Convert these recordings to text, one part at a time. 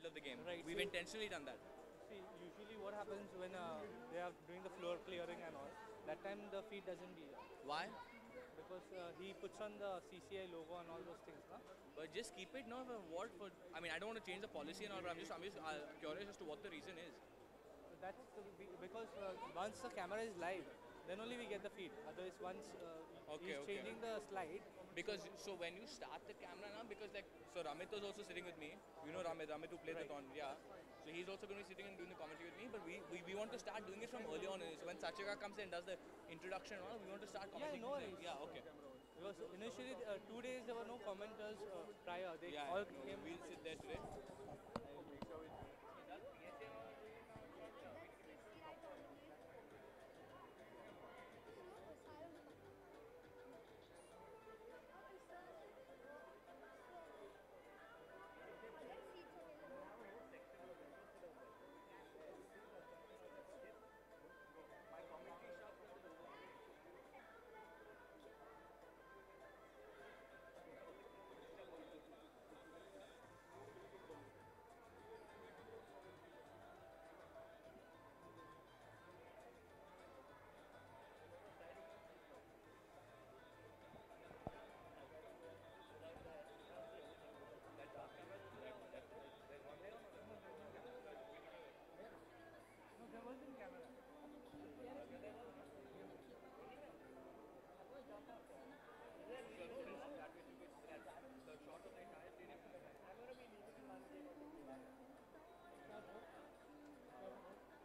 middle of the game. Right. We've intentionally done that. See, usually what happens when they are doing the floor clearing and all, that time the feed doesn't be there. Why? Because he puts on the CCI logo and all those things, no? But just keep it, no? For what? For I mean, I don't want to change the policy and all, but I'm just curious as to what the reason is. That's because once the camera is live, then only we get the feed. Otherwise, once Okay, he's okay. changing the slide. Because so when you start the camera now, because like so Ramit was also sitting with me. You know Ramit who played the con, yeah. So he's also going to be sitting and doing the commentary with me. But we want to start doing it from early on. So when Sachika comes in and does the introduction and all, we want to start Yeah, commenting. no worries. Yeah, okay. Because initially 2 days there were no commenters prior. They Yeah, all came. we'll sit there today. No, there wasn't camera.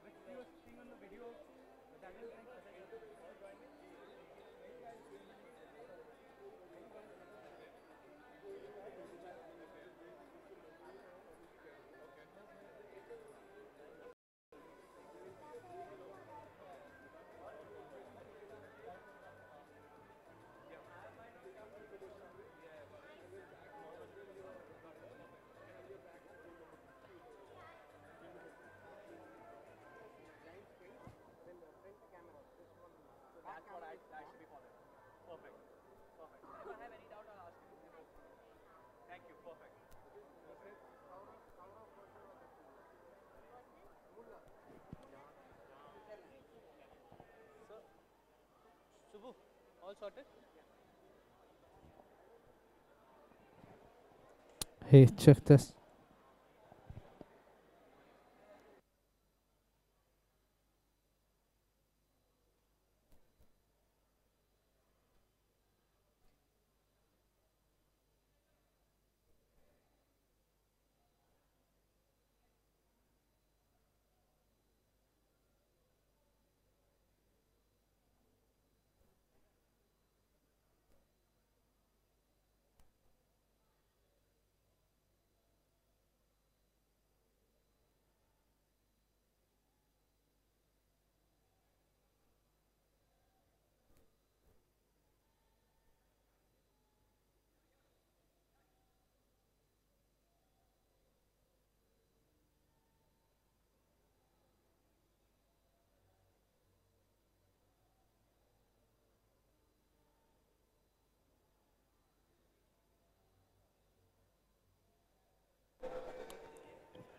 Which you were seeing on the video, that is like That's what I should be following. Perfect. Perfect. If I have any doubt, I'll ask you. Thank you. Perfect. so. Subbu, all sorted? Hey, check this.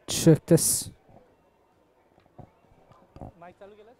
Check this. Mic चालू केलंस?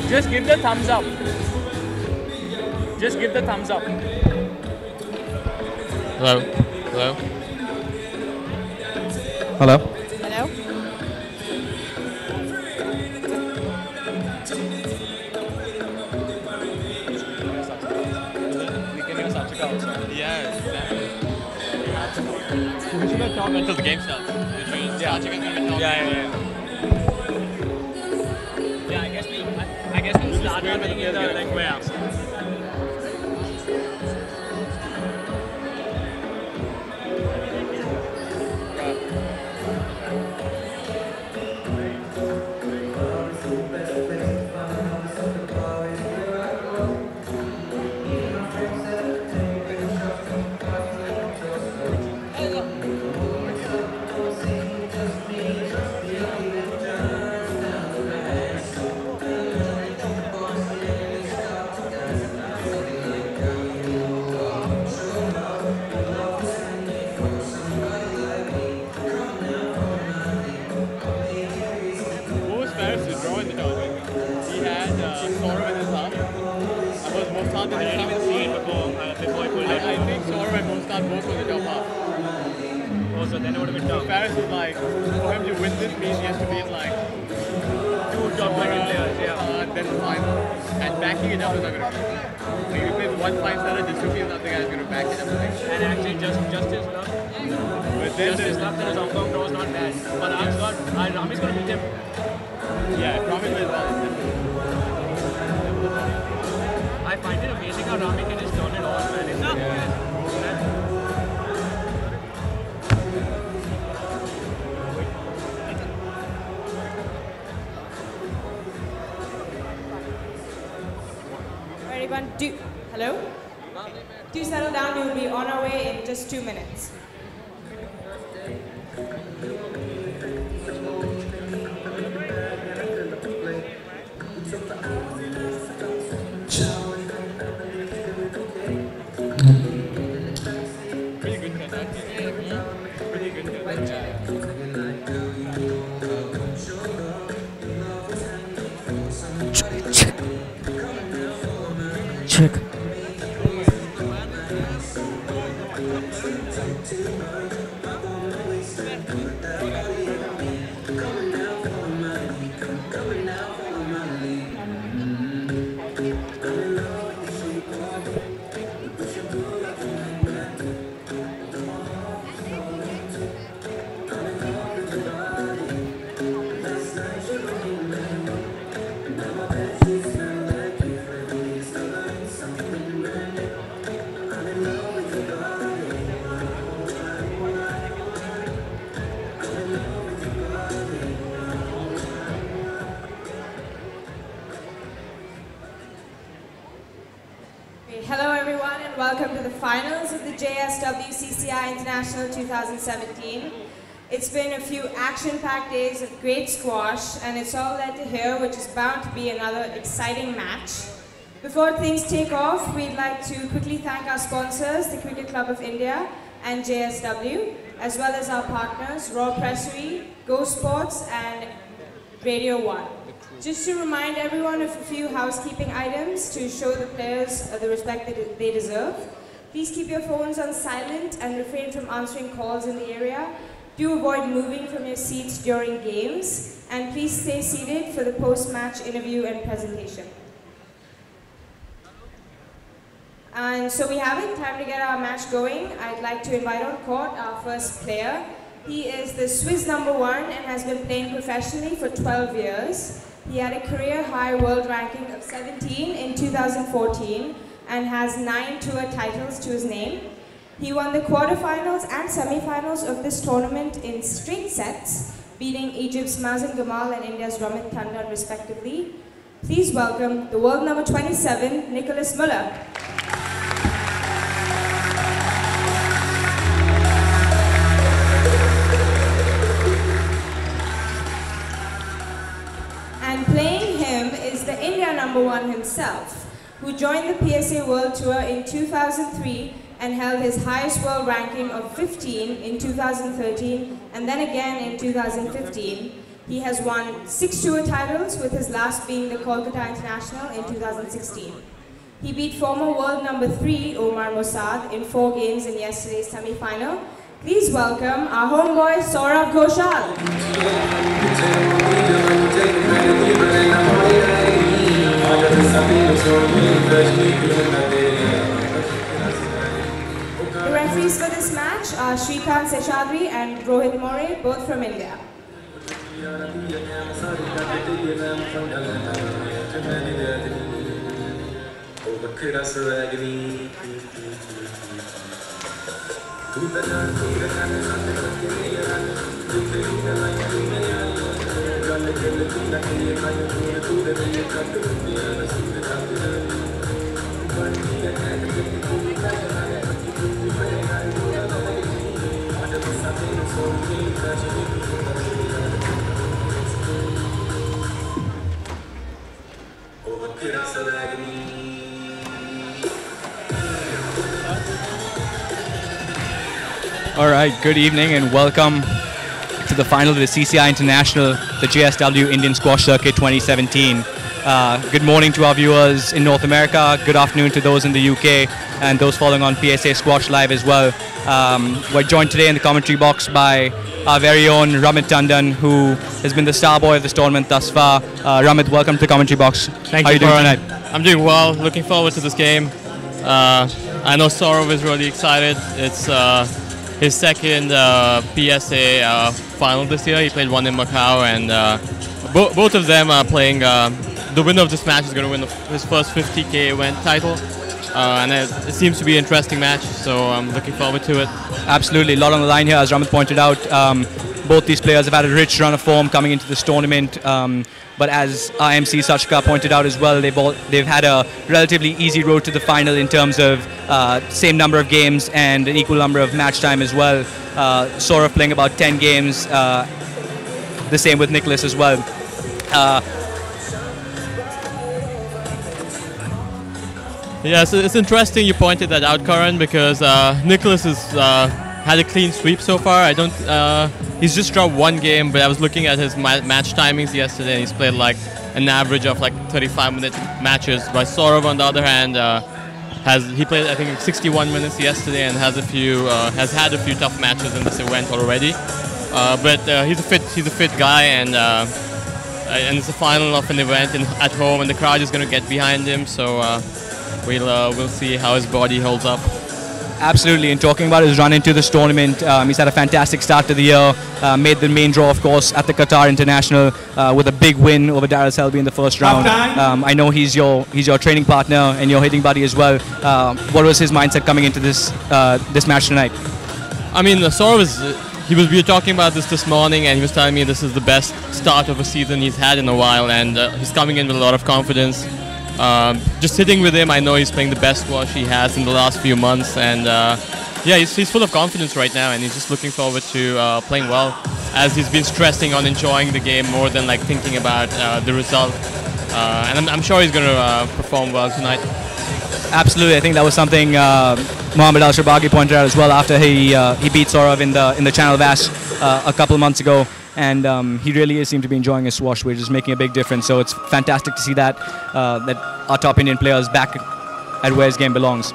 Just give the thumbs up. Just give the thumbs up. Hello? Hello? Hello? Hello? We can hear Sachika also. Yeah, exactly. We should not talk until the game starts. Because Yeah. Sachika's gonna be talking. Yeah. Yeah, I guess we'll start running in the like way up. What was Ferris to draw in the tournament? He had Sora in his half. That was Mostard in his half. I didn't even see it before I pulled it. I think Sora and Mostard both were the top half. Oh, so then it would have been So tough. Ferris was like, for him to win this means he has to beat like Two top bracket players, yeah. then the final. And backing it up is not going to be. Like, if he plays one fine setter, Disuki is not the guy who's going to back it up. And actually, just his luck. But then Just his luck that his Hong Kong draw was not bad. But Rami's going to beat him. yeah, Rami plays well. I find it amazing how Rami can just turn it on, man. It's Everyone, hello? Do settle down, we will be on our way in just 2 minutes. Pretty good cut. Pretty good cut. Check. Hello everyone and welcome to the finals of the JSW CCI International 2017. It's been a few action-packed days of great squash and it's all led to here, which is bound to be another exciting match. Before things take off, we'd like to quickly thank our sponsors, the Cricket Club of India and JSW, as well as our partners, Raw Pressery, Go Sports and Radio 1. Just to remind everyone of a few housekeeping items to show the players the respect that they deserve. Please keep your phones on silent and refrain from answering calls in the area. Do avoid moving from your seats during games. And please stay seated for the post-match interview and presentation. And so we have it, time to get our match going. I'd like to invite on court our first player. He is the Swiss #1 and has been playing professionally for 12 years. He had a career-high world ranking of 17 in 2014 and has 9 tour titles to his name. He won the quarterfinals and semifinals of this tournament in straight sets, beating Egypt's Mazen Gamal and India's Ramit Tandon respectively. Please welcome the world number 27, Nicholas Müller. And playing him is the India #1 himself, who joined the PSA World Tour in 2003 and held his highest world ranking of 15 in 2013 and then again in 2015. He has won 6 tour titles, with his last being the Kolkata International in 2016. He beat former world number 3 Omar Mossad in 4 games in yesterday's semi-final. Please welcome our homeboy Saurabh Ghosal. The referees for this match are Shrikant Seshadri and Rohit More, both from India. All right, good evening and welcome to the final of the CCI International, the JSW Indian Squash Circuit 2017. Good morning to our viewers in North America, good afternoon to those in the UK and those following on PSA Squash Live as well. We're joined today in the commentary box by our very own Ramit Tandon, who has been the star boy of this tournament thus far. Ramit, welcome to the commentary box. Thank How you are you doing tonight? I'm doing well, looking forward to this game. I know Saurav is really excited. It's his second PSA final this year. He played one in Macau, and both of them are playing. The winner of this match is going to win his first 50K event title, and it seems to be an interesting match, so I'm looking forward to it. Absolutely, a lot on the line here, as Ramit pointed out. Both these players have had a rich run of form coming into this tournament, but as our MC Sachka pointed out as well, they've had a relatively easy road to the final in terms of same number of games and an equal number of match time as well. Saurav playing about 10 games, the same with Nicholas as well. Yes, it's interesting you pointed that out, Karan, because Nicholas has had a clean sweep so far. He's just dropped one game, but I was looking at his match timings yesterday, and he's played like an average of like 35-minute matches. But Saurav, on the other hand, he played I think 61 minutes yesterday and has had a few tough matches in this event already. But he's a fit guy, and it's the final of an event at home, and the crowd is going to get behind him. So we'll see how his body holds up. Absolutely, and talking about his run into this tournament, he's had a fantastic start to the year, made the main draw, of course, at the Qatar International with a big win over Darryl Selby in the first round. I know he's your training partner and your hitting buddy as well. What was his mindset coming into this match tonight? I mean, we were talking about this morning, and he was telling me this is the best start of a season he's had in a while, and he's coming in with a lot of confidence. Just sitting with him, I know he's playing the best squash he has in the last few months, and yeah, he's full of confidence right now, and he's just looking forward to playing well, as he's been stressing on enjoying the game more than like thinking about the result. And I'm sure he's going to perform well tonight. Absolutely, I think that was something Mohammad Al-Shabagi pointed out as well after he beat Saurav in the Channel Vash a couple of months ago. And he really seemed to be enjoying his squash, which is making a big difference. So it's fantastic to see that our top Indian player is back at where his game belongs.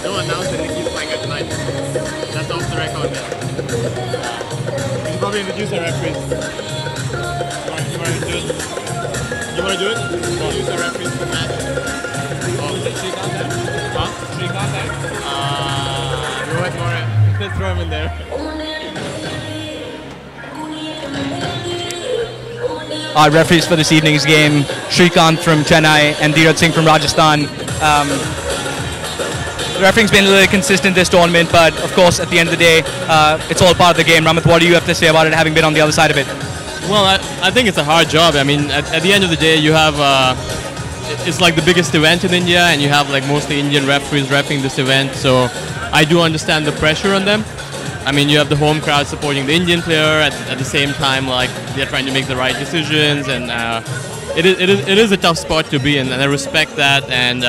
No announcement that he's playing it tonight. That's off the record now. You probably introduce the referees. You want to do it? You want to do it? Introduce the referees for the match. Oh, Shrikant there? Huh? Shrikant there? Rohit More. Let's throw him in there. Our referees for this evening's game, Shrikant from Chennai and Dheeraj Singh from Rajasthan. The refereeing's been a little consistent this tournament, but of course, at the end of the day, it's all part of the game. Ramit, what do you have to say about it, having been on the other side of it? Well, I think it's a hard job. I mean, at the end of the day, you have it's like the biggest event in India, and you have like mostly Indian referees reffing this event. So I do understand the pressure on them. I mean, you have the home crowd supporting the Indian player at the same time, like they're trying to make the right decisions, and it is a tough spot to be in, and I respect that. And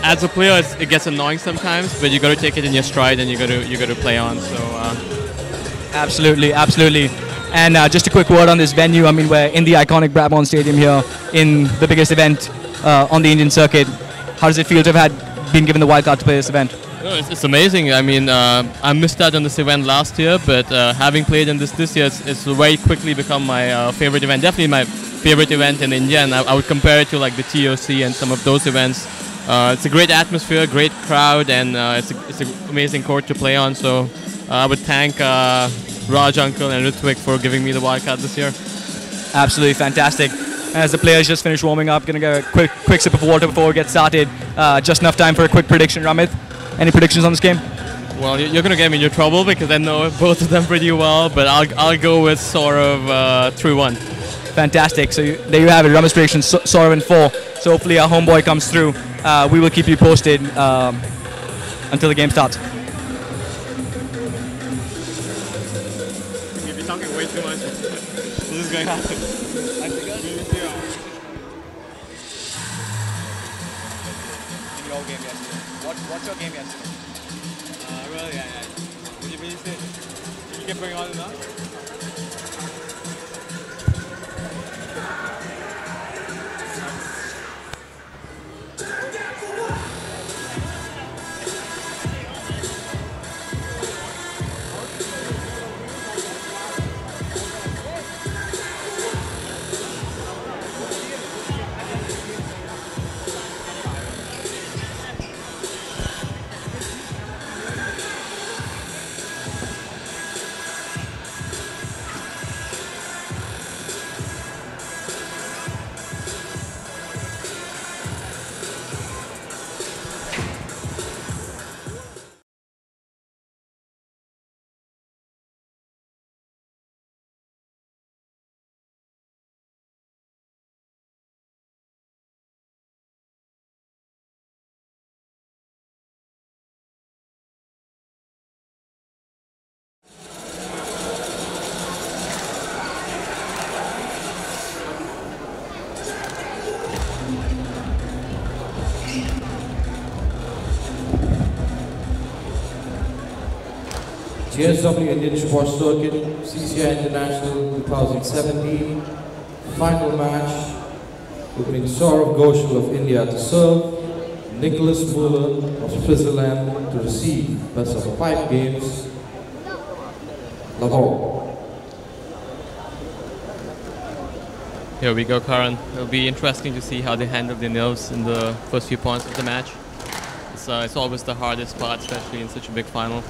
as a player, it gets annoying sometimes, but you got to take it in your stride, and you got to play on. So absolutely, absolutely. And just a quick word on this venue. I mean, we're in the iconic Brabant Stadium here in the biggest event on the Indian circuit. How does it feel to have been given the wildcard to play this event? No, it's amazing. I mean, I missed out on this event last year, but having played in this year, it's very quickly become my favorite event. Definitely my favorite event in India, and I would compare it to like the TOC and some of those events. It's a great atmosphere, great crowd, and it's an amazing court to play on. So I would thank Raj Uncle and Ritwik for giving me the wildcard this year. Absolutely fantastic. As the players just finished warming up, gonna get a quick sip of water before we get started. Just enough time for a quick prediction, Ramit. Any predictions on this game? Well, you're going to get me into trouble because I know both of them pretty well, but I'll go with Saurav 3-1. Fantastic. So there you have it, Ramit's prediction, Saurav in 4. So hopefully our homeboy comes through. We will keep you posted until the game starts. You've been talking way too much. This is going to happen. Your game yesterday. What's your game yesterday? Really? Yeah. What do you say? You kept going on and on? GSW Indian Sports Circuit, CCI International 2017, final match between Saurav Ghosal of India to serve, Nicholas Müller of Switzerland to receive. Best of 5 games. Lahore. Here we go, Karan. It'll be interesting to see how they handle their nerves in the first few points of the match. It's always the hardest part, especially in such a big final.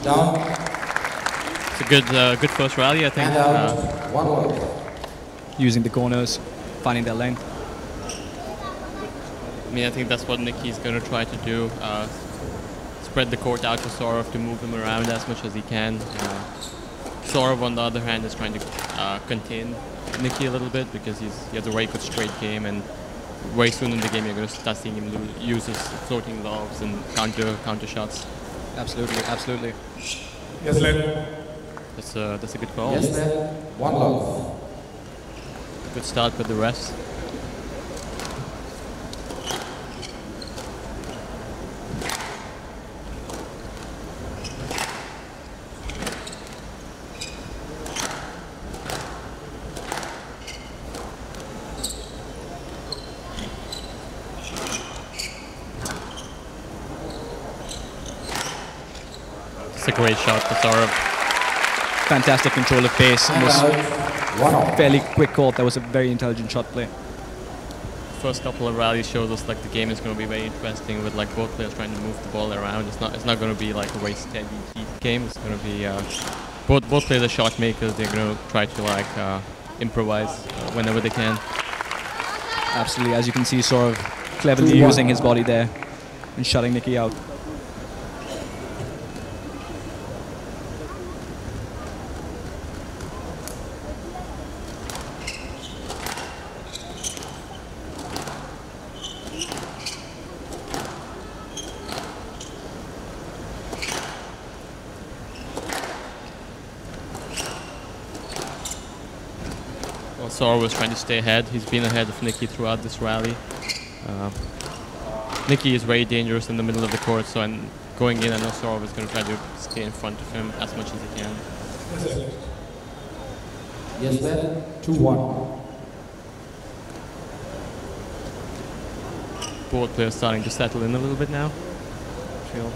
Down. It's a good first rally, I think. And out. 1-1. Using the corners, finding their length. I mean, I think that's what Nicky's going to try to do. Spread the court out for Saurav to move him around as much as he can. Saurav, on the other hand, is trying to contain Nicky a little bit because he has a very good straight game, and very soon in the game you're going to start seeing him use his floating lobs and counter shots. Absolutely, absolutely. Yes, Len. That's a good call. Yes, Len. 1 love. Good start with the rest. It's a great shot for Saurav. Fantastic control of pace. It was fairly quick court. That was a very intelligent shot play. First couple of rallies shows us like the game is going to be very interesting with like both players trying to move the ball around. It's not going to be like a very steady game. It's going to be both players are shot makers. They're going to try to like improvise whenever they can. Absolutely, as you can see, Saurav cleverly using his body there and shutting Nicky out. Saurav was trying to stay ahead. He's been ahead of Nicky throughout this rally. Nicky is very dangerous in the middle of the court, so I'm going in, I know Saurav is going to try to stay in front of him as much as he can. Yes, man. 2-1. Both players starting to settle in a little bit now. Chill.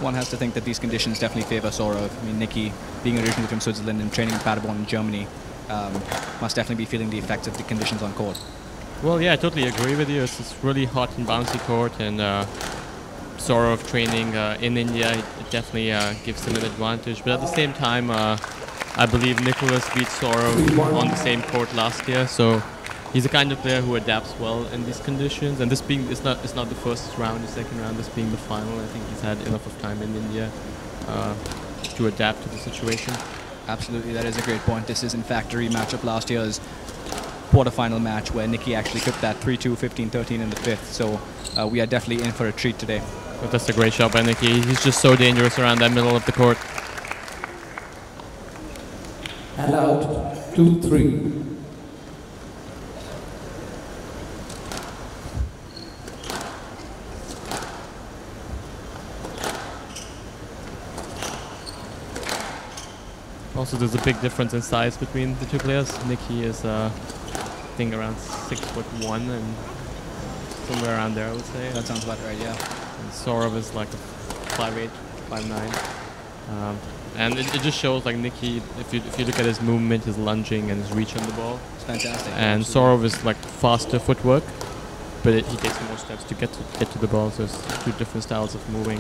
One has to think that these conditions definitely favor Saurav. I mean, Nicky, being originally from Switzerland and training in Paderborn in Germany, must definitely be feeling the effects of the conditions on court. Well, yeah, I totally agree with you. It's really hot and bouncy court, and Saurav training in India, it definitely gives him an advantage. But at the same time, I believe Nicholas beat Saurav on the same court last year, so he's the kind of player who adapts well in these conditions. And this being it's not the first round, the second round, this being the final. I think he's had enough of time in India to adapt to the situation. Absolutely, that is a great point. This is in fact a rematch of last year's quarterfinal match where Nicky actually took that 3-2, 15-13 in the fifth. So we are definitely in for a treat today. But that's a great shot by Nicky. He's just so dangerous around that middle of the court. And out, 2-3. Also, there's a big difference in size between the two players. Nicky is, I think, around 6'1" and somewhere around there, I would say. That sounds about right, yeah. And Saurav is like a 5'8", 5'9". And it just shows, like, Nicky, if you look at his movement, his lunging and his reach on the ball. It's fantastic. And Saurav is like faster footwork, but he takes more steps to get to the ball. So it's two different styles of moving.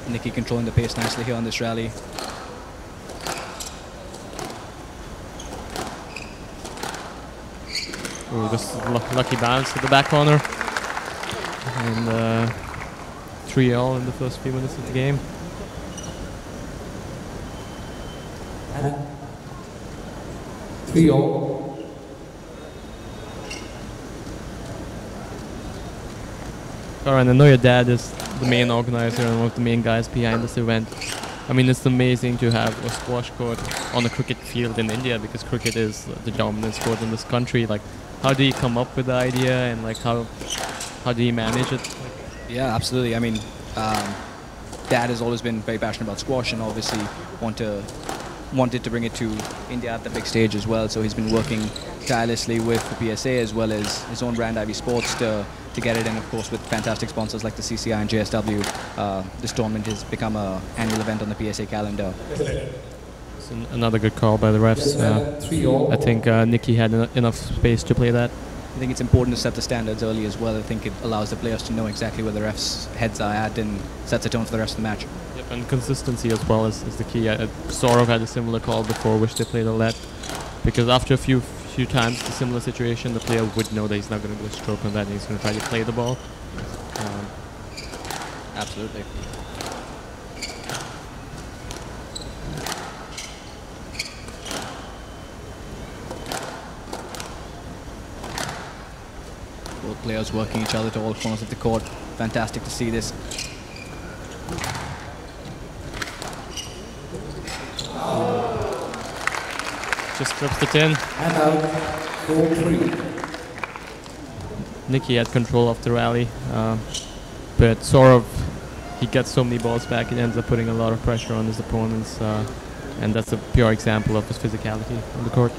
Nicky controlling the pace nicely here on this rally. Oh, this is lucky bounce to the back corner. And 3-all in the first few minutes of the game. And 3-all. Alright, I know your dad is the main organizer and one of the main guys behind this event. I mean, it's amazing to have a squash court on a cricket field in India, because cricket is the dominant sport in this country. Like, how do you come up with the idea, and like how do you manage it? Yeah, absolutely. I mean, Dad has always been very passionate about squash and obviously wanted to bring it to India at the big stage as well. So he's been working tirelessly with the PSA as well as his own brand Ivy Sports to get it in, of course, with fantastic sponsors like the CCI and JSW. This tournament has become an annual event on the PSA calendar. It's another good call by the refs. I think Nicky had enough space to play that. I think it's important to set the standards early as well. I think it allows the players to know exactly where the refs' heads are at and sets the tone for the rest of the match. Yep, and consistency as well is the key. Saurav had a similar call before, which they played a lot, because after a few times the similar situation, the player would know that he's not going to go stroke on that and he's going to try to play the ball. Absolutely. Both players working each other to all corners of the court. Fantastic to see this. Just clips the tin. And out, 4-3. Nicky had control of the rally, but Saurav, he gets so many balls back, he ends up putting a lot of pressure on his opponents, and that's a pure example of his physicality on the court.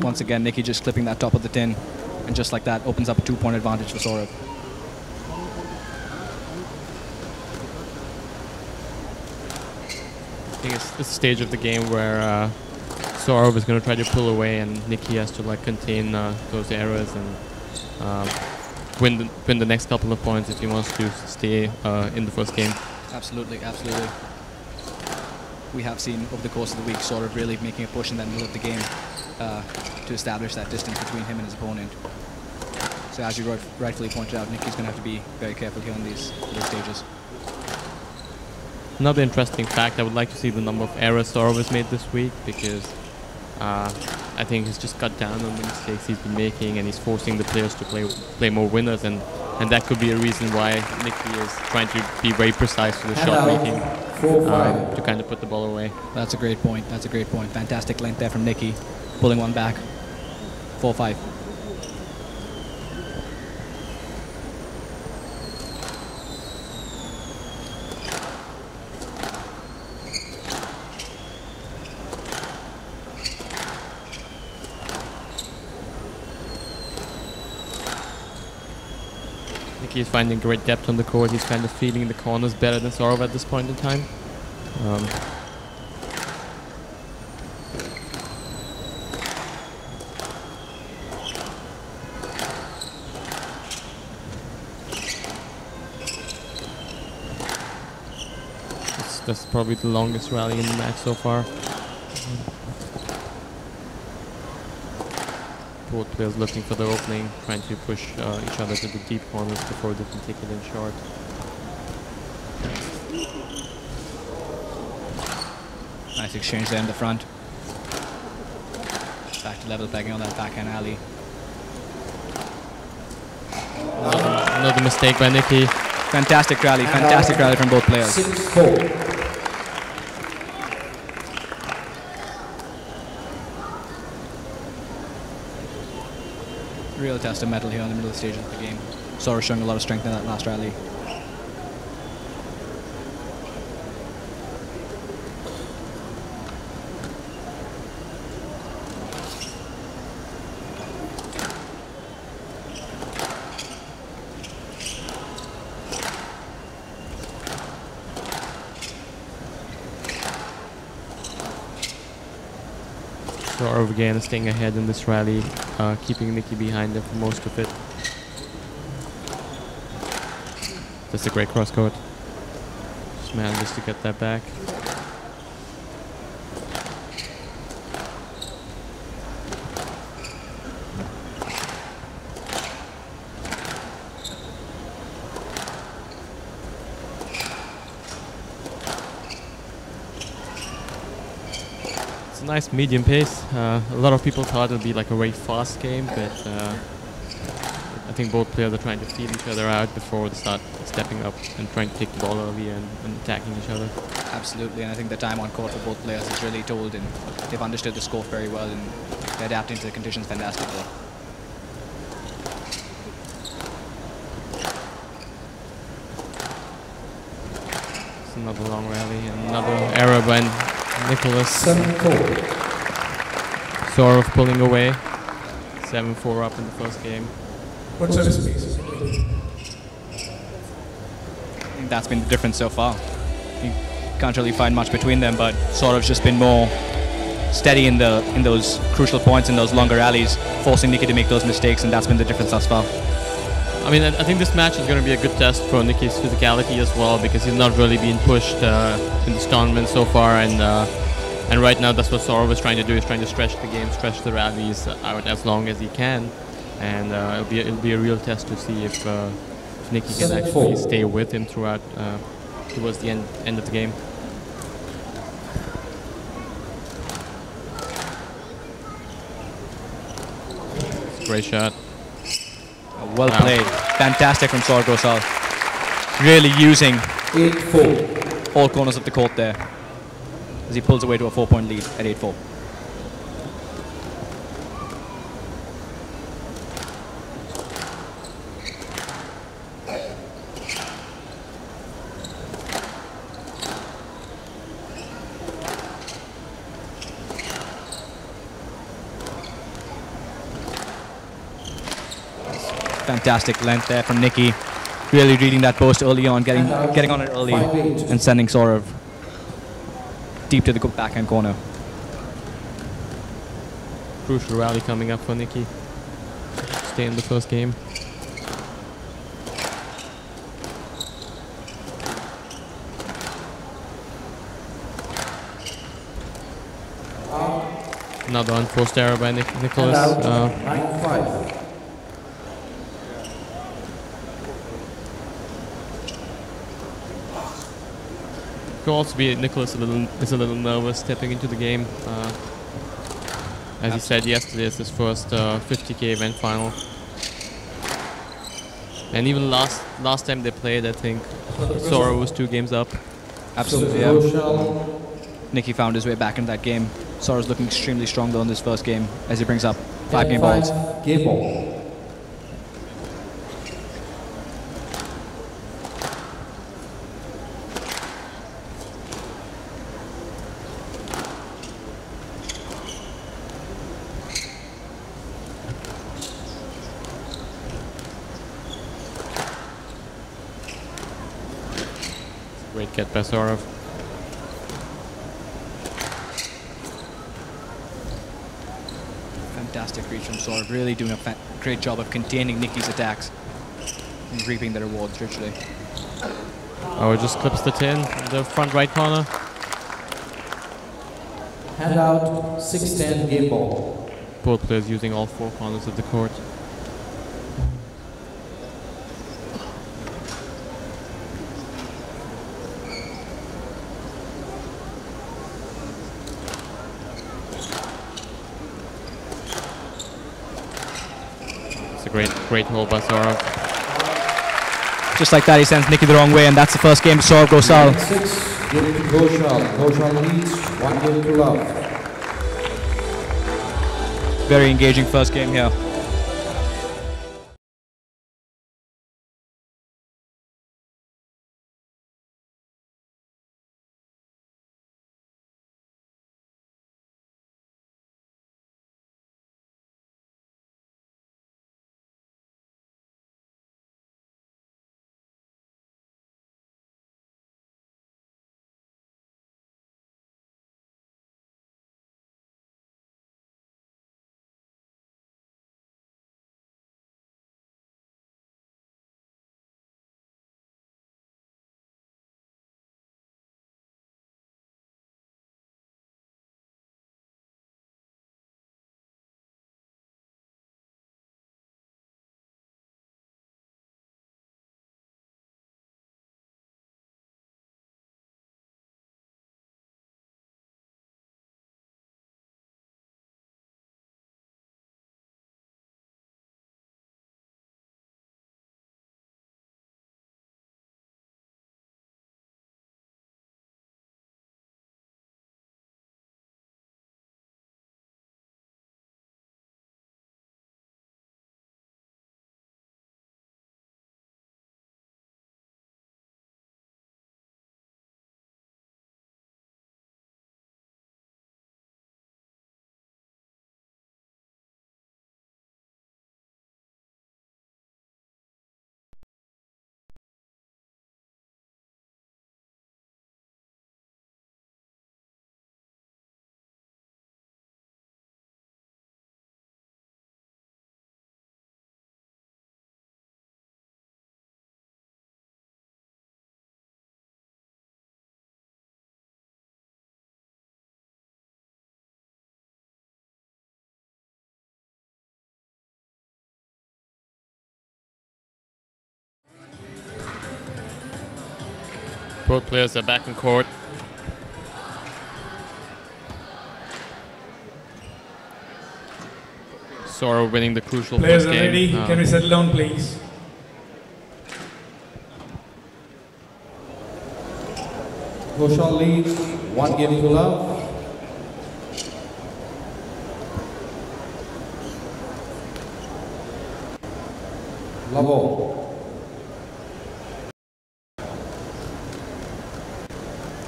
Once again, Nicky just clipping that top of the tin, and just like that opens up a 2-point advantage for Saurav. I think it's the stage of the game where Saurav is going to try to pull away, and Nicky has to like contain those errors and win the next couple of points if he wants to stay in the first game. Absolutely, absolutely. we have seen over the course of the week sort of really making a push in the middle of the game to establish that distance between him and his opponent. So as you rightfully pointed out, Nicky's going to have to be very careful here on these stages. Another interesting fact, I would like to see the number of errors Saurav has made this week, because I think he's just cut down on the mistakes he's been making, and he's forcing the players to play more winners, and that could be a reason why Nicky is trying to be very precise with his shot making to kind of put the ball away. That's a great point. That's a great point. Fantastic length there from Nicky, pulling one back. 4-5. He's finding great depth on the court. He's kind of feeling the corners better than Saurav at this point in time. That's probably the longest rally in the match so far. Both players looking for the opening, trying to push each other to the deep corners before they can take it in short. Nice exchange there in the front. Back to level pegging on that backhand alley. Another mistake by Nicky. Fantastic rally from both players. 6-4. Real test of mettle here on the middle stages of the game. Saurav showing a lot of strength in that last rally. Saurav again staying ahead in this rally, keeping Nicky behind him for most of it. That's a great cross court. Just manages to get that back. Nice medium pace. A lot of people thought it would be like a very fast game, but I think both players are trying to feel each other out before they start stepping up and trying to take the ball early and attacking each other. Absolutely, and I think the time on court for both players is really told, and they've understood the scope very well, and they're adapting to the conditions fantastically. It's another long rally and another error by Nicholas. 7-4. Saurav pulling away. 7-4 up in the first game. What's the space? I think that's been the difference so far. You can't really find much between them, but Saurav's just been more steady in those crucial points, in those longer rallies, forcing Nicky to make those mistakes, and that's been the difference thus far. I mean, I think this match is going to be a good test for Nicky's physicality as well, because he's not really been pushed in this tournament so far, and right now that's what Saurav is trying to do, is trying to stretch the game, stretch the rallies out as long as he can, and it'll be a real test to see if Nicky can actually stay with him throughout towards the end of the game. Great shot. Well played. Fantastic from Saurav Ghosal. Really using 8-4. all corners of the court there as he pulls away to a 4-point lead at 8-4. Fantastic length there from Nicky. Really reading that post early on, getting on it early, and sending Saurav deep to the backhand corner. Crucial rally coming up for Nicky. Stay in the first game. Another unforced error by Nicholas. And out, 9-5. Could also be Nicholas is a little nervous stepping into the game. As he said yesterday, it's his first 50k event final. And even last time they played, I think Sora was 2 games up. Absolutely, yeah. Nicky found his way back into that game. Sora's looking extremely strong though in this first game as he brings up 5 game balls. Game ball. Great get by Sora. Fantastic reach from Sora, really doing a great job of containing Nicky's attacks and reaping the rewards literally. Oh, it just clips the tin in the front right corner. Hand out 6-10 game ball. Both players using all 4 corners of the court. It's a great hold by Sora. Just like that, he sends Nicky the wrong way, and that's the first game to Sora Ghosal. 6, give it to Ghosal. Ghosal leads, 1 game to love. Very engaging first game here. Both players are back in court. Sora winning the crucial Players first are game. ready. Can we settle down, please? Ghosal leads, 1 game to love. Love all.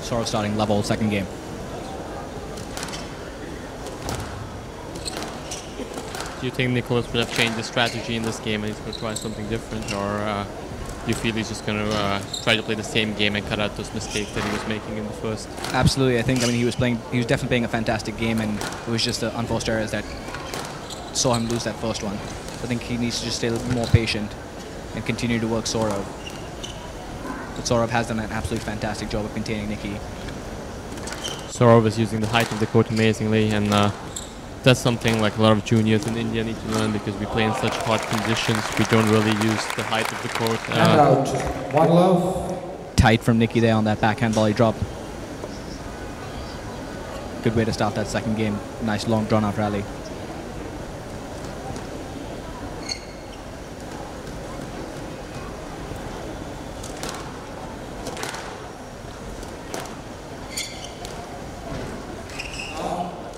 Sora starting level, second game. Do you think Nicholas would have changed the strategy in this game and he's going to try something different, or do you feel he's just going to try to play the same game and cut out those mistakes that he was making in the first? Absolutely, I mean he was definitely playing a fantastic game, and it was just the unforced errors that saw him lose that first one. I think he needs to just stay a little bit more patient and continue to work Sora. But Sora has done an absolutely fantastic job of containing Nicky. Sora is using the height of the court amazingly, and that's something like a lot of juniors in India need to learn, because we play in such hot conditions. We don't really use the height of the court. Hand out. One love. Tight from Nikki there on that backhand volley drop. Good way to start that second game. Nice long drawn out rally.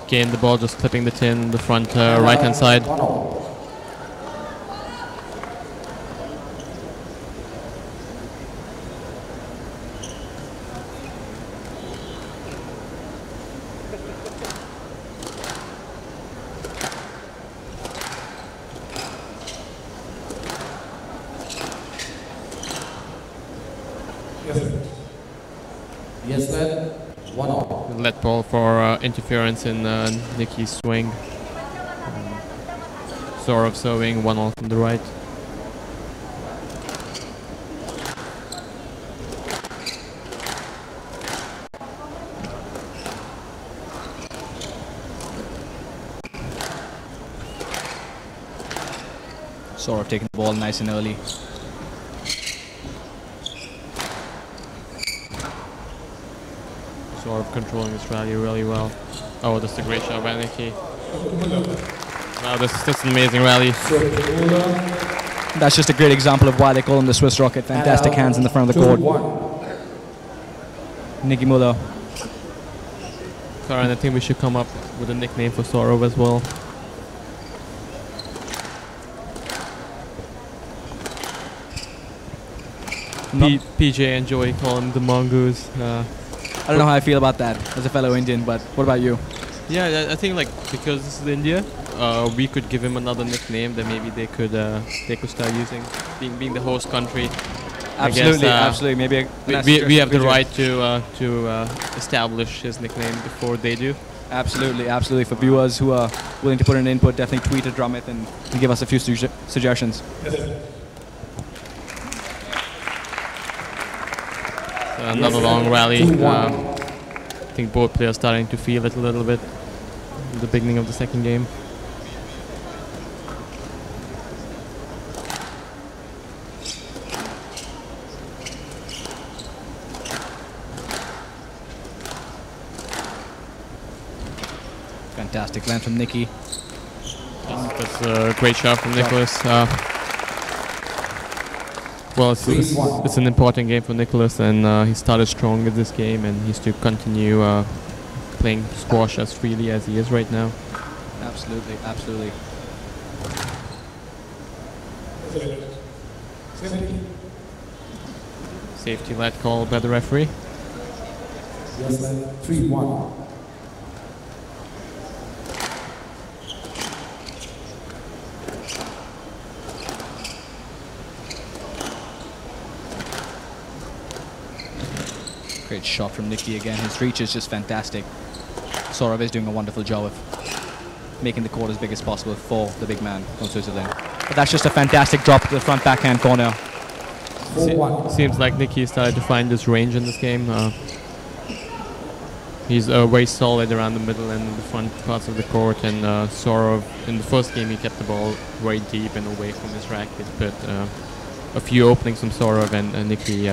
Again, the ball just clipping the tin, the front right hand side. Yes, lad. 1-all. Let ball for interference in Nicky's swing. Saurav serving 1-all from the right. Saurav taking the ball nice and early. Saurav controlling this rally really well. Oh, that's a great shot by Nicky. Wow, that's an amazing rally. That's just a great example of why they call him the Swiss Rocket. Fantastic hands in the front of the court. Nicky Müller. Karan, I think we should come up with a nickname for Saurav as well. PJ and Joey call him the Mongoose. I don't know how I feel about that as a fellow Indian, but what about you? Yeah, I think like because this is India, we could give him another nickname that maybe they could start using, being the host country. Absolutely, I guess, absolutely. Maybe we have the right to establish his nickname before they do. Absolutely, absolutely. For viewers who are willing to put in input, definitely tweet at Ramit and give us a few suggestions. Another long rally. I think both players starting to feel it a little bit in the beginning of the second game. Fantastic land from Nicky. That's a great shot from Nicholas. Well, it's an important game for Nicholas, and he started strong in this game, and he's to continue playing squash as freely as he is right now. Absolutely, absolutely. Safety let call by the referee. Yes, 3-1. Great shot from Nicky again. His reach is just fantastic. Saurav is doing a wonderful job of making the court as big as possible for the big man from Switzerland. But that's just a fantastic drop to the front backhand corner. Seems like Nicky started to find his range in this game. He's very solid around the middle and the front parts of the court, and Saurav, in the first game, he kept the ball very deep and away from his racket, but a few openings from Saurav, and Nicky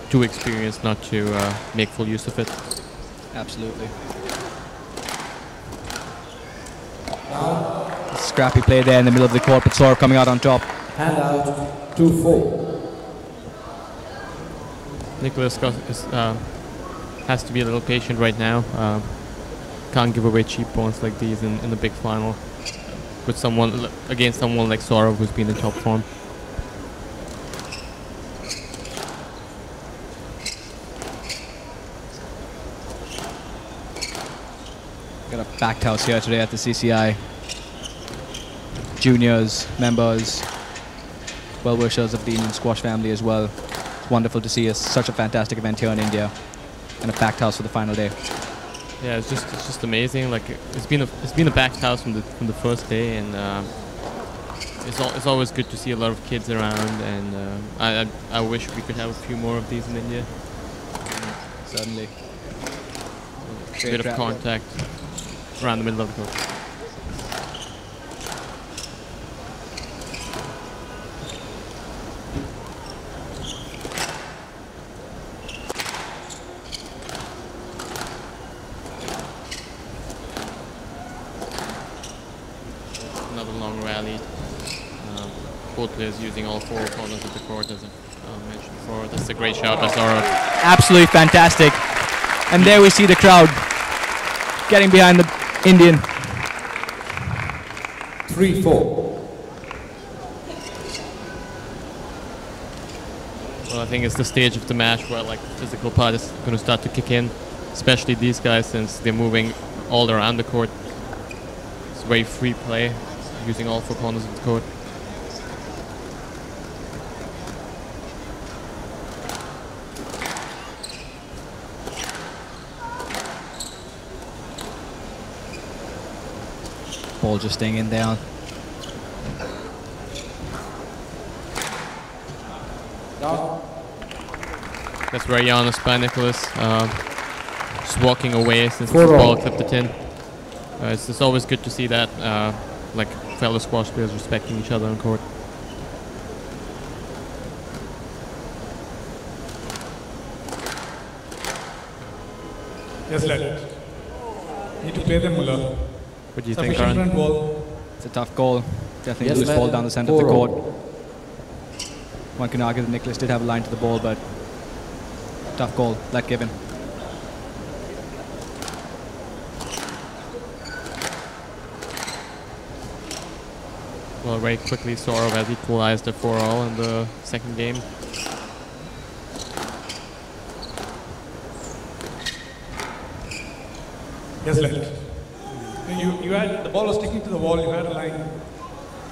too experienced not to make full use of it. Absolutely. Scrappy play there in the middle of the court, but Saurav coming out on top. Hand out, 2-4. Nicholas has to be a little patient right now. Can't give away cheap points like these in the big final with someone against someone like Saurav, who's been in top form. Got a packed house here today at the CCI. Juniors, members, well-wishers of the Indian squash family as well. It's wonderful to see such a fantastic event here in India, and a packed house for the final day. Yeah, it's just amazing. Like it's been a packed house from the first day, and it's always good to see a lot of kids around. And I wish we could have a few more of these in India. Certainly. A bit of contact around the middle of the court. both players using all four corners of the court, as I mentioned before. That's a great shot by Saurav. Absolutely fantastic. And there we see the crowd getting behind the Indian. 3-4. Well, I think it's the stage of the match where like the physical part is going to start to kick in, especially these guys since they're moving all around the court. It's very free play, using all four corners of the court. Ball just staying in there. That's very honest by Nicholas. Just walking away since the ball clipped it in. It's always good to see that, like fellow squash players respecting each other on court. Just let it. Need to play them, Müller. What do you think, Sufficient Karan? front ball. It's a tough goal. Definitely Yes, loose man. ball down the center of the 4-all. court. One can argue that Nicholas did have a line to the ball, but tough goal. Let given. Well, very quickly Saurav has equalized at 4-all in the second game. Just let it. You had the ball was sticking to the wall. You had a line.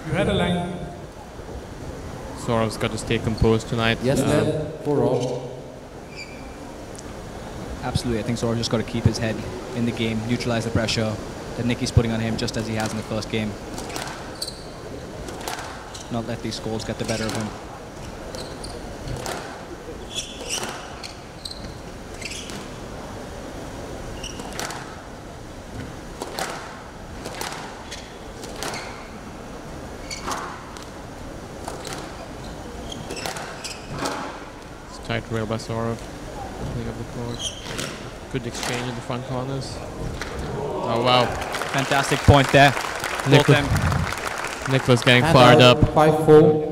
You had a line. Saurav's got to stay composed tonight. Yes, man. 4-all. Absolutely. I think Saurav just got to keep his head in the game, neutralize the pressure that Nicky's putting on him just as he has in the first game. Not let these scores get the better of him. It's tight rail by Saurav. Playing up the court. Good exchange in the front corners. Oh wow. Fantastic point there. Both them. Nicholas getting And fired out, up. 5-4.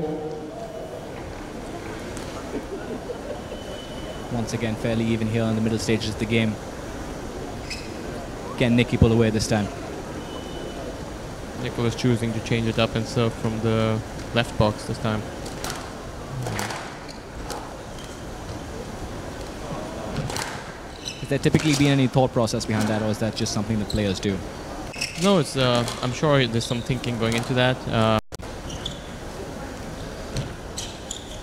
Once again, fairly even here in the middle stages of the game. Again, Nicky pull away this time. Nicholas choosing to change it up and serve from the left box this time. Has there typically been any thought process behind that, or is that just something that players do? No, it's. I'm sure there's some thinking going into that.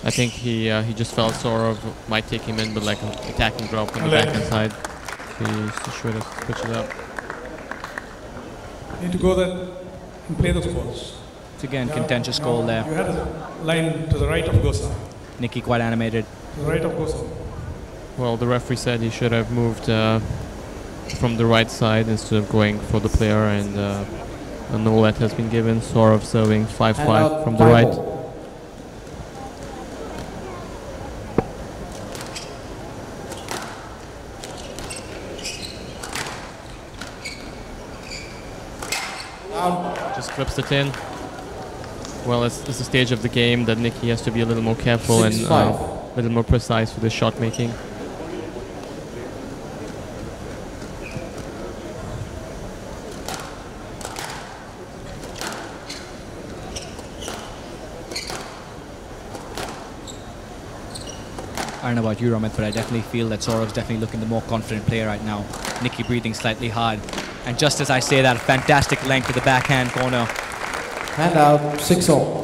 I think he just felt Saurav might take him in, but like an attacking drop on the backhand side. He should have switched it up. Need to go there and play those balls. It's again contentious goal there. You had a line to the right of Ghosal. Nicky quite animated. To the right of Ghosal. Well, the referee said he should have moved from the right side instead of going for the player, and a no let has been given. Saurav serving 5-5 from the right. Just clips it in. Well, it's the stage of the game that Nicky has to be a little more careful and a little more precise with his shot making. I don't know about you, Ramit, but I definitely feel that Saurav's definitely looking the more confident player right now. Nicky breathing slightly hard. And just as I say that, fantastic length to the backhand corner. Hand out, 6-all.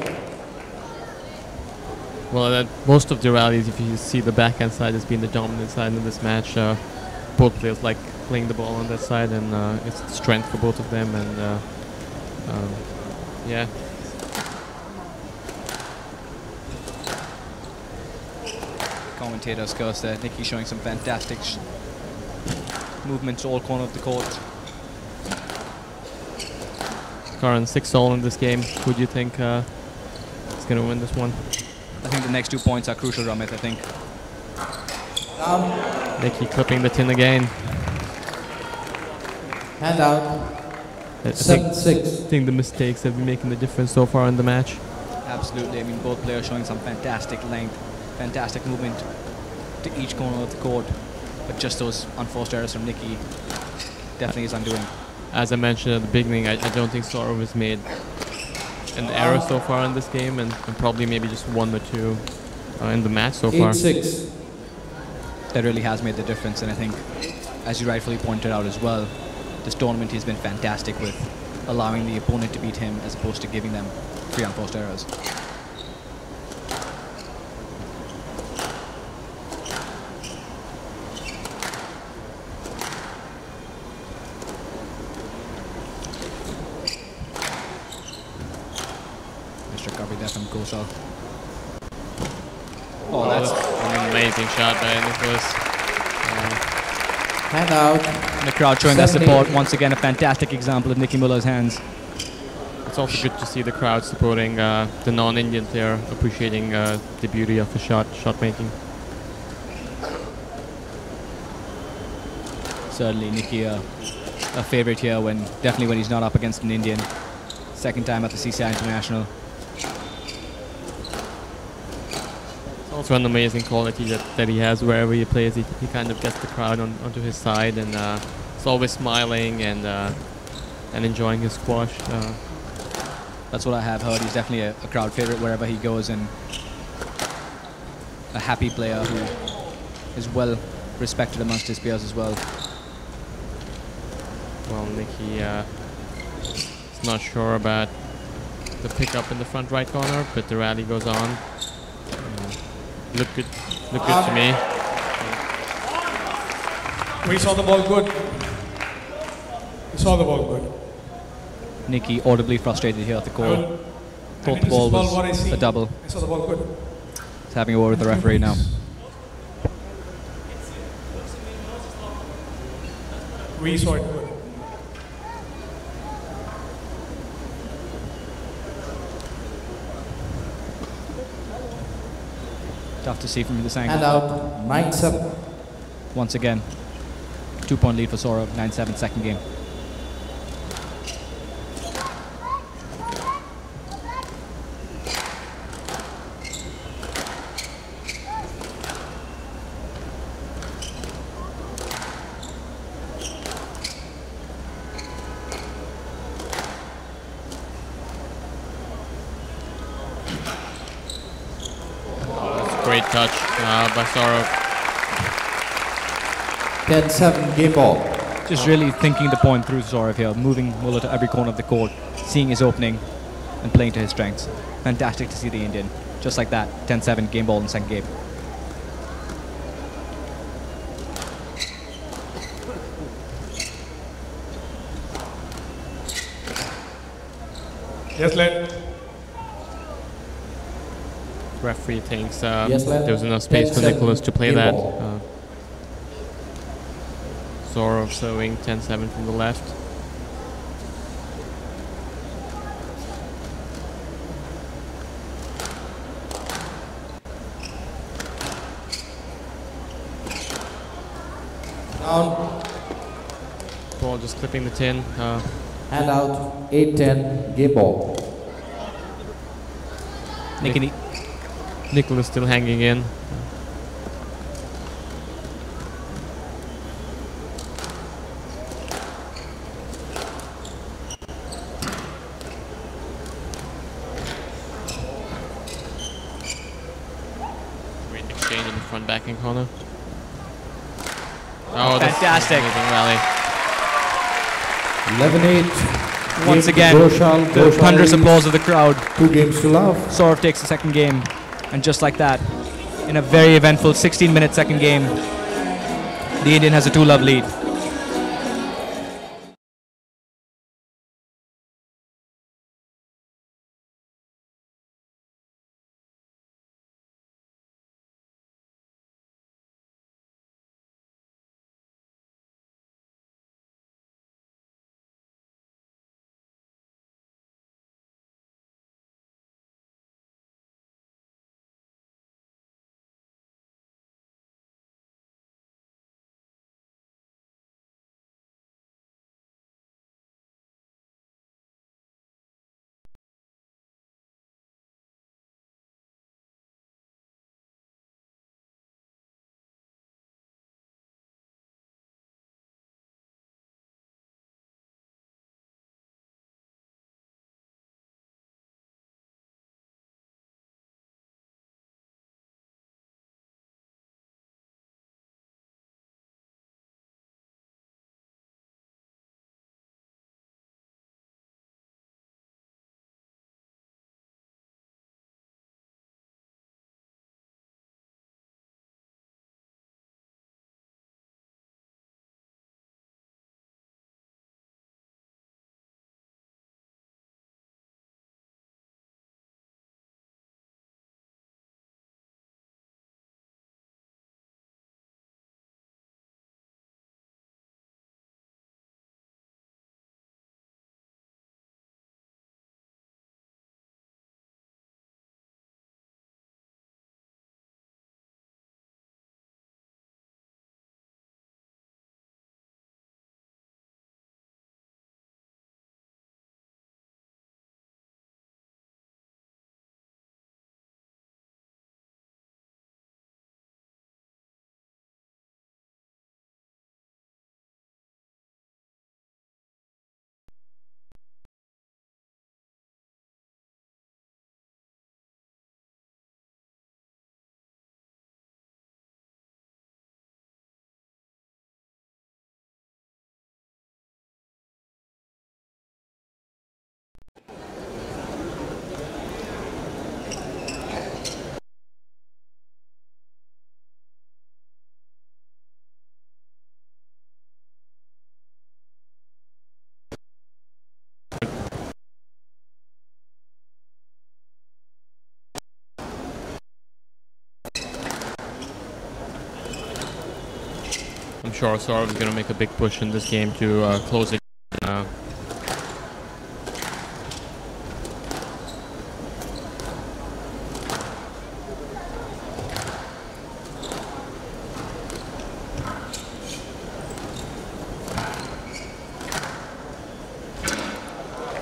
Well, most of the rallies, if you see the backhand side has been the dominant side in this match. Both players like playing the ball on that side, and it's strength for both of them. And yeah. Commentators curse there. Nicky showing some fantastic movements all corner of the court. Current 6-all in this game. Who do you think is going to win this one? I think the next 2 points are crucial, Ramit, I think. Nicky clipping the tin again. Hand out. I 7-6. think the mistakes have been making the difference so far in the match. Absolutely. I mean, both players showing some fantastic length, fantastic movement to each corner of the court. But just those unforced errors from Nicky definitely is undoing. As I mentioned at the beginning, I don't think Saurav has made an error so far in this game, and probably maybe just one or two in the match so far. 8-6. That really has made the difference, and I think, as you rightfully pointed out as well, this tournament he's been fantastic with allowing the opponent to beat him as opposed to giving them 3 unforced errors. Nice recovery there from Ghosal. Oh, that's an amazing shot by Nicholas. Hand out. And the crowd showing their support. Once again, a fantastic example of Nicky Müller's hands. It's also good to see the crowd supporting the non-Indian player, appreciating the beauty of his shot making. Certainly, Nicky a favorite here definitely when he's not up against an Indian. Second time at the CCI International. Also an amazing quality that he has wherever he plays. He kind of gets the crowd onto his side, and he's always smiling and enjoying his squash. That's what I have heard. He's definitely a crowd favorite wherever he goes, and a happy player who is well respected amongst his peers as well. Well, Nicky is not sure about the pickup in the front right corner, but the rally goes on. Look good to me. We saw the ball good. We saw the ball good. Nicky audibly frustrated here at the court. Thought the ball was a double. I saw the ball good. He's having a word with the referee now. We saw it good. Tough to see from this angle. Hand out. 9-7. Once again, 2-point lead for Saurav, 9-7 second game. Great touch by Saurav. 10-7 game ball. Just really thinking the point through Saurav here, moving Müller to every corner of the court, seeing his opening and playing to his strengths. Fantastic to see the Indian. Just like that, 10-7 game ball in second game. Yes, let. Referee thinks Yes, there was enough space for 10-7 Nicholas to play game that. ball. Saurav serving 10-7 from the left. Down. Ball just clipping the tin. Hand out. 8-10 game ball. Nicholas still hanging in. Great exchange in the front backing corner. Oh, fantastic. Rally. 11-8. Once again, the thunderous applause of the crowd. 2 games to love. Saurav takes the second game, and just like that, in a very eventful 16-minute second game, the Indian has a 2-love lead. I'm sure Saurav is going to make a big push in this game to close it.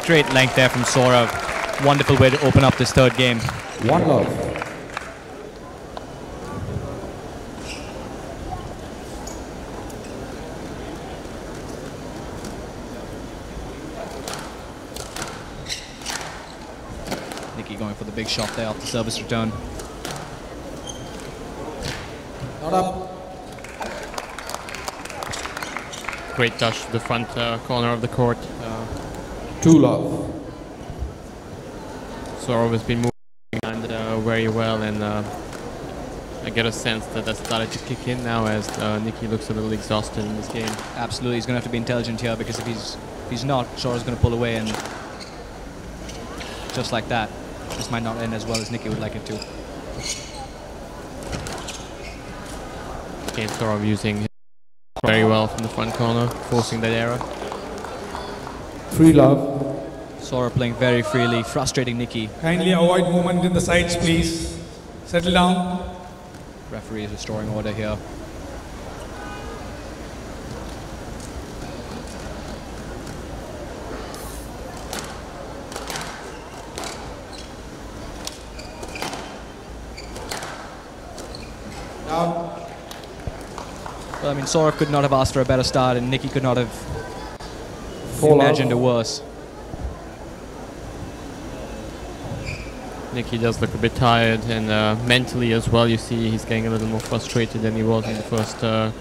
Great length there from Saurav. Wonderful way to open up this third game. 1-love. Nicky going for the big shot there off the service return. Not up. Great touch to the front corner of the court. 2-love. Saurav has been moving and very well, and I get a sense that that's started to kick in now as Nicky looks a little exhausted in this game. Absolutely, he's going to have to be intelligent here, because if he's not, Saurav's going to pull away, and just like that, this might not end as well as Nicky would like it to. Again, Saurav using very well from the front corner, forcing that error. 3-love. Saurav playing very freely, frustrating Nicky. Kindly avoid movement in the sides, please. Settle down. Referee is restoring order here. Down. Well, I mean, Saurav could not have asked for a better start, and Nicky could not have 4-love. imagined a worse. Nicky does look a bit tired, and mentally as well, you see he's getting a little more frustrated than he was in the first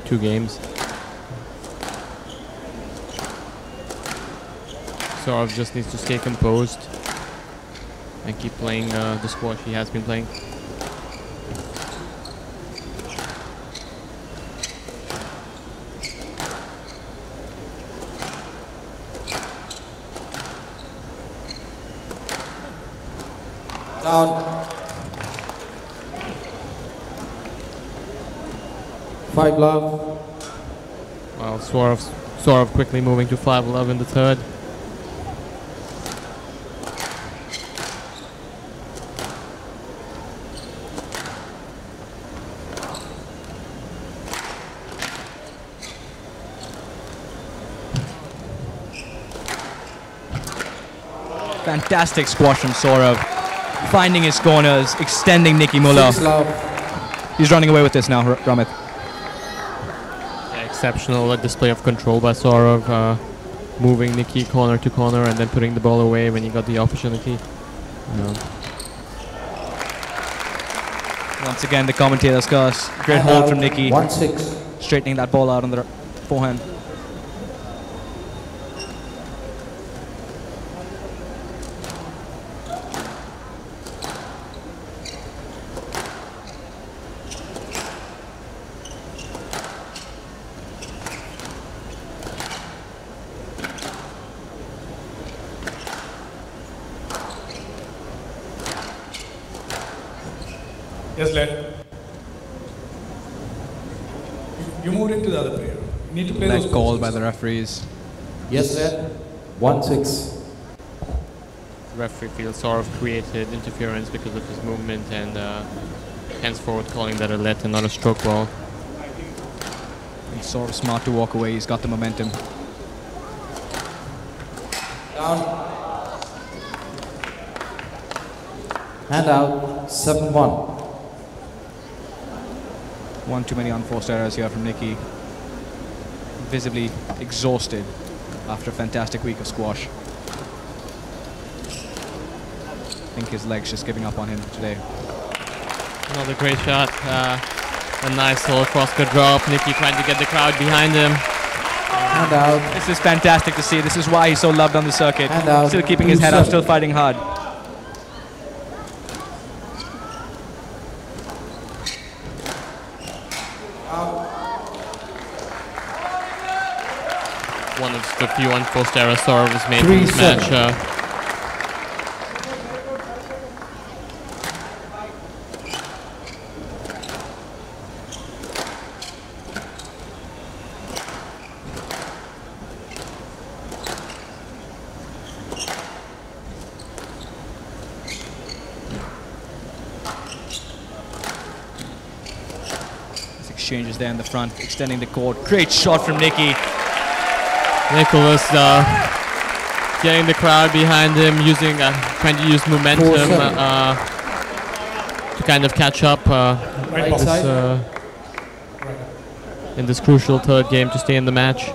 2 games. Saurav just needs to stay composed and keep playing the squash he has been playing. Down. 5-love. Well, Saurav quickly moving to 5-love in the third. Fantastic squash from Saurav. Finding his corners, extending Nicky Müller. 6-love. He's running away with this now, Ramit. Yeah, exceptional display of control by Saurav, moving Nicky corner to corner and then putting the ball away when he got the opportunity. Once again, the commentator's curse. Great hold from Nicky. 1-6. Straightening that ball out on the forehand. Yes, lad. You moved into the other player. You need to play Leg those called courses. by the referees. Yes, sir. 1-6. The referee feels Saurav created interference because of his movement, and henceforth calling that a let and not a stroke ball. He's sort of smart to walk away. He's got the momentum. Down. Hand out. 7-1. One too many unforced errors here from Nicky. Visibly exhausted after a fantastic week of squash. I think his leg's just giving up on him today. Another great shot. A nice little cross-cut drop. Nicky trying to get the crowd behind him. Hand out. This is fantastic to see. This is why he's so loved on the circuit. Hand out. Still keeping his head up, 2-7. still fighting hard. One of the few unforced errors Saurav has made in this match. exchanges there in the front, extending the court. Great shot from Nicky. Nicholas getting the crowd behind him, trying to use momentum to kind of catch up in this crucial third game to stay in the match.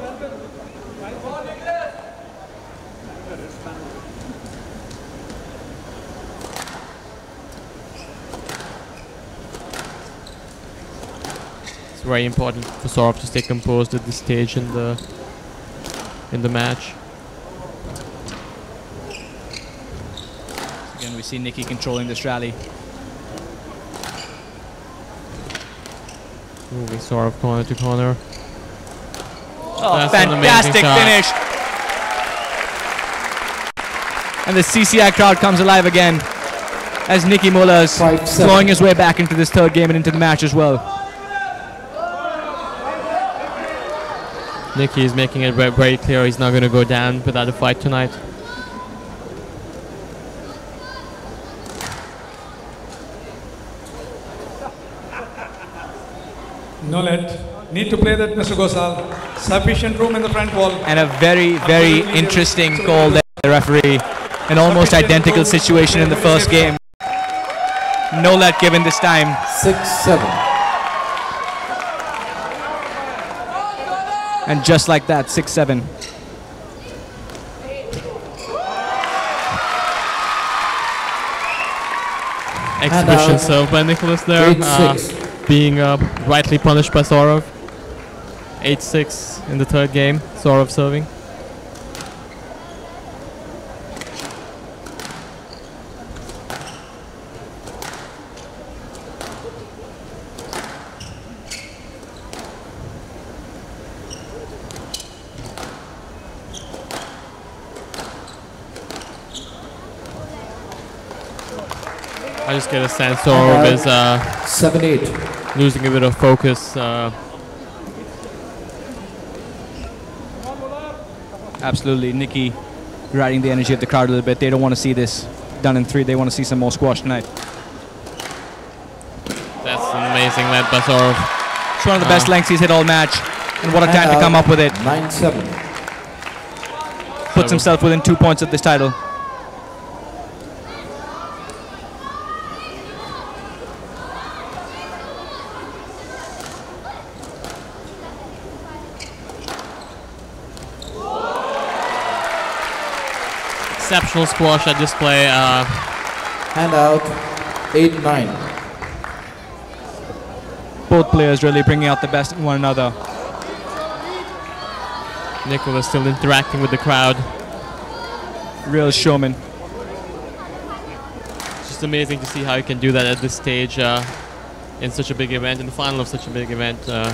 It's very important for Saurabh to stay composed at this stage in the match. Again, we see Nicky controlling this rally. Moving Saurabh corner to corner. Oh, fantastic finish! And the CCI crowd comes alive again as Nicky Müller is clawing his way back into this third game and into the match as well. Nicky is making it very clear he's not going to go down without a fight tonight. No let. Need to play that, Mr. Ghosal. Sufficient room in the front wall. And a very, very interesting call there, the referee. An almost identical situation in the first game. No let given this time. 6-7. And just like that, 6-7. Exhibition serve by Nicholas there. Being rightly punished by Saurabh. 8-6 in the third game. Saurabh serving. I just get a sense Saurabh is 7-8. Losing a bit of focus. Absolutely, Nicky riding the energy of the crowd a little bit. They don't want to see this done in 3. They want to see some more squash tonight. That's an amazing length by Saurabh. It's one of the best lengths he's hit all match. And what a time to come up with it. 9-7. Puts himself within 2 points of this title. Exceptional squash at display. Hand out. 8-9. Both players really bringing out the best in one another. Nicholas still interacting with the crowd. Real showman. It's just amazing to see how he can do that at this stage in such a big event, in the final of such a big event. The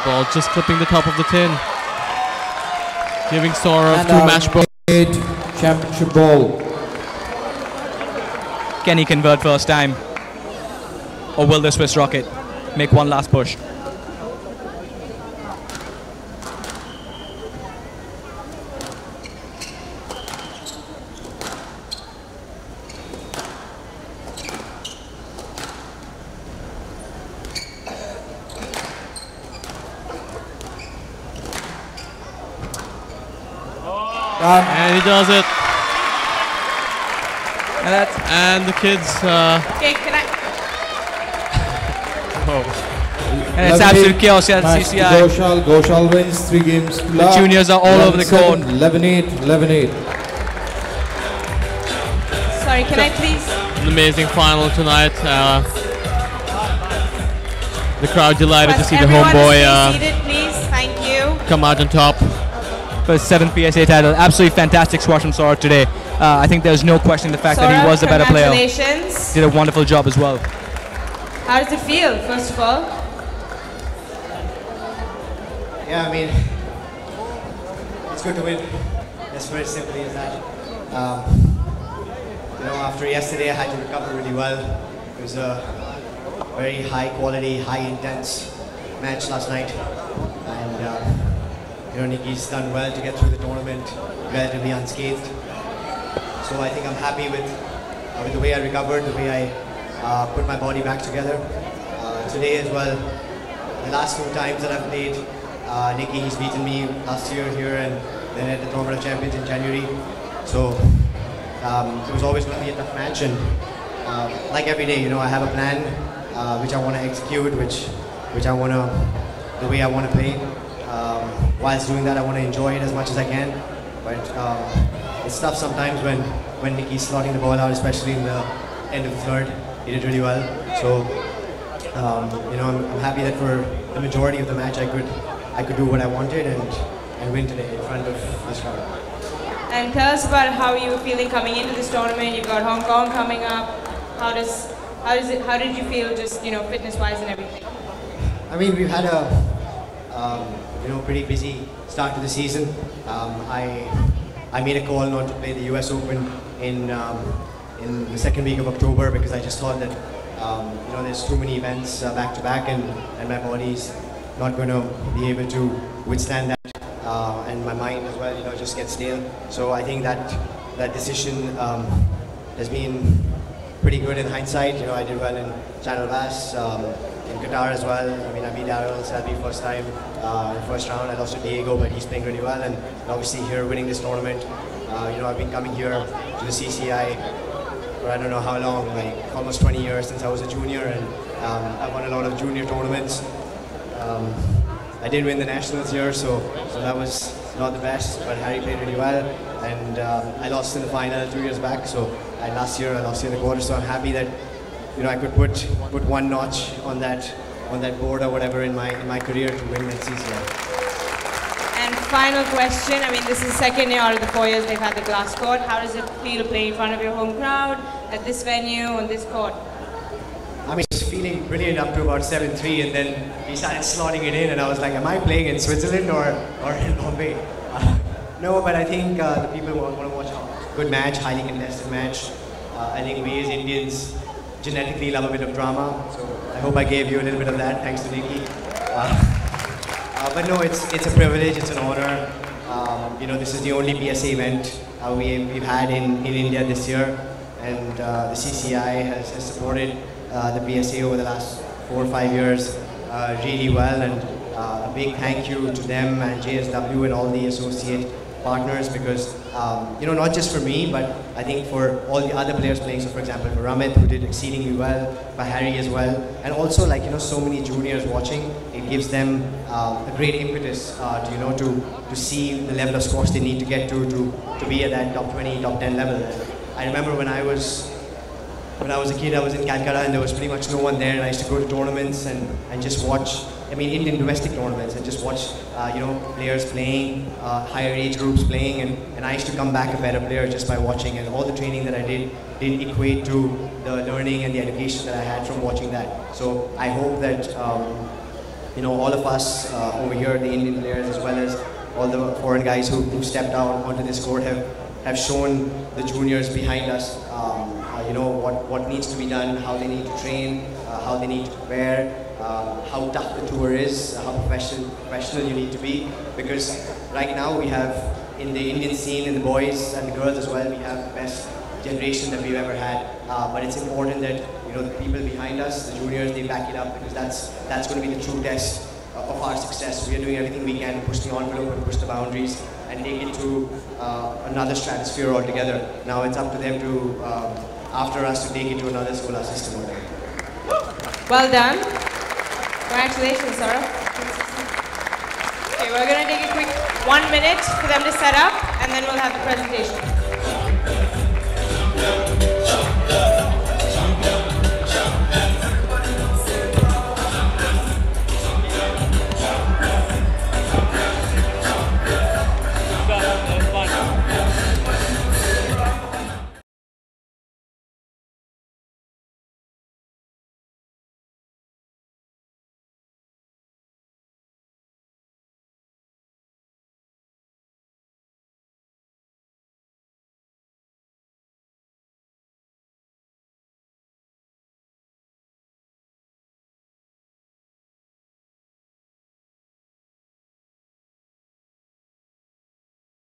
ball just clipping the top of the tin. Giving Saurabh 2 match balls. Championship ball. Can he convert first time? Or will the Swiss Rocket make one last push? And he does it. And the kids. Okay, can I? And it's absolute chaos here at CCI. Ghosal wins 3 games. The juniors are all over the court. 11-8, 11-8. Sorry, can I please? An amazing final tonight. The crowd delighted to see the homeboy Please, thank you. come out on top. For his 7th PSA title. Absolutely fantastic squash from Saurabh today. I think there's no question the fact that he was the better player. Congratulations. Did a wonderful job as well. How does it feel, first of all? Yeah, I mean, it's good to win. As very simply as that. You know, after yesterday, I had to recover really well. It was a very high quality, high intense match last night. And you know, Nicky's done well to get through the tournament relatively unscathed. So I think I'm happy with the way I recovered, the way I put my body back together. Today as well, the last 2 times that I've played, Nicky, he's beaten me last year here and then at the Tournament of Champions in January. So it was always going to be a tough match, and like every day, I have a plan which I want to execute, which I want to, the way I want to play. Whilst doing that, I want to enjoy it as much as I can. But it's tough sometimes when Nicky's slotting the ball out, especially in the end of the third. He did really well. So I'm happy that for the majority of the match I could do what I wanted and win today in front of this crowd. And tell us about how you were feeling coming into this tournament. You've got Hong Kong coming up. How did you feel just fitness-wise and everything? I mean, we've had a pretty busy start to the season. I made a call not to play the US Open in the second week of October because I just thought that there's too many events back to back, and my body's not going to be able to withstand that, and my mind as well, just gets stale. So I think that decision has been pretty good in hindsight. I did well in Channel Bass, in Qatar as well. I mean, I beat Daryl Selby first time in the first round. I lost to Diego, but he's playing really well, and obviously here winning this tournament. I've been coming here to the CCI for I don't know how long, like almost 20 years since I was a junior, and I've won a lot of junior tournaments. I did win the nationals here, so that was not the best, but Harry played really well, and I lost in the final 2 years back. And last year I lost in the quarter, so I'm happy that I could put one notch on that board or whatever in my career to win that CCI. And final question, I mean, this is the second year out of the 4 years they've had the glass court. How does it feel to play in front of your home crowd at this venue, on this court? I mean, just feeling brilliant up to about 7-3, and then we started slotting it in, and I was like, am I playing in Switzerland or in Bombay? No, but I think the people want to watch a good match, highly contested match. I think we as Indians genetically love a bit of drama, so I hope I gave you a little bit of that, thanks to Nicky. But no, it's a privilege, it's an honor. This is the only PSA event we've had in India this year, and the CCI has supported the PSA over the last 4 or 5 years really well, and a big thank you to them and JSW and all the associate partners, because not just for me, but I think for all the other players playing. So for example, for Ramit, who did exceedingly well, for Harry as well, and also so many juniors watching, it gives them a great impetus to see the level of squash they need to get to be at that top 20, top 10 level. I remember when I was a kid, I was in Calcutta and there was pretty much no one there, and I used to go to tournaments and just watch, Indian domestic tournaments, and just watch, players playing, higher age groups playing, and I used to come back a better player just by watching, and all the training that I did equate to the learning and the education that I had from watching that. So I hope that, all of us over here, the Indian players, as well as all the foreign guys who stepped out onto this court have shown the juniors behind us, what needs to be done, how they need to train, how they need to prepare, how tough the tour is, how professional you need to be. Because right now we have, in the Indian scene, in the boys and the girls as well, we have the best generation that we've ever had. But it's important that the people behind us, the juniors, they back it up, because that's going to be the true test of our success. We are doing everything we can to push the envelope and push the boundaries and take it to another stratosphere altogether. Now it's up to them to, after us, to take it to another solar system altogether. Well done. Congratulations, Saurabh. Okay, we're going to take a quick 1 minute for them to set up, and then we'll have the presentation.